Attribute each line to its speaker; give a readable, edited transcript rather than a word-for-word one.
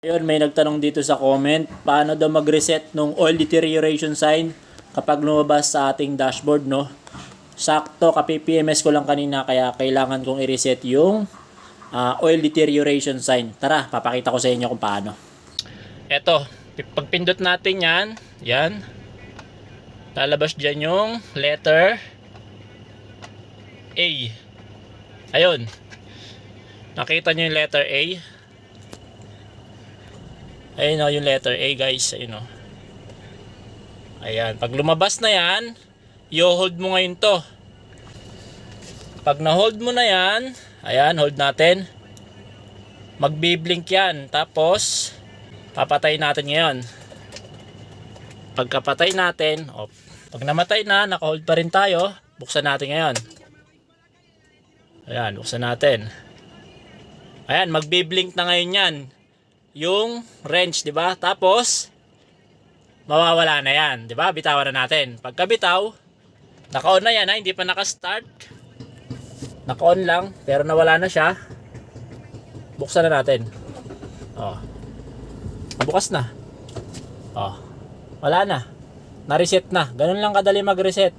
Speaker 1: Ayun, may nagtanong dito sa comment, paano daw mag-reset nung oil deterioration sign kapag lumabas sa ating dashboard, no? Sakto, ka-PPMS ko lang kanina kaya kailangan kong i-reset yung oil deterioration sign. Tara, papakita ko sa inyo kung paano. Eto, pagpindot natin yan, lalabas dyan yung letter A. Ayun, nakita nyo yung letter A? Ayun o, yung letter A guys. Ayun o. Ayan. Pag lumabas na yan, i-hold mo ngayon to. Pag na-hold mo na yan, ayan, hold natin. Magbiblink yan. Tapos, papatay natin ngayon. Pagkapatay natin, pag namatay na, naka-hold pa rin tayo, buksan natin ngayon. Ayan, buksan natin. Ayan, magbiblink na ngayon yan. Yung wrench, di ba? Tapos mawawala na yan, di ba? Bitawan na natin. Pagka bitaw, naka-on na yan, ha? Hindi pa naka-start. Naka-on lang, pero nawala na siya. Buksan na natin. Oh. Bukas na. Oh. Wala na. Na-reset na. Ganun lang kadali mag-reset.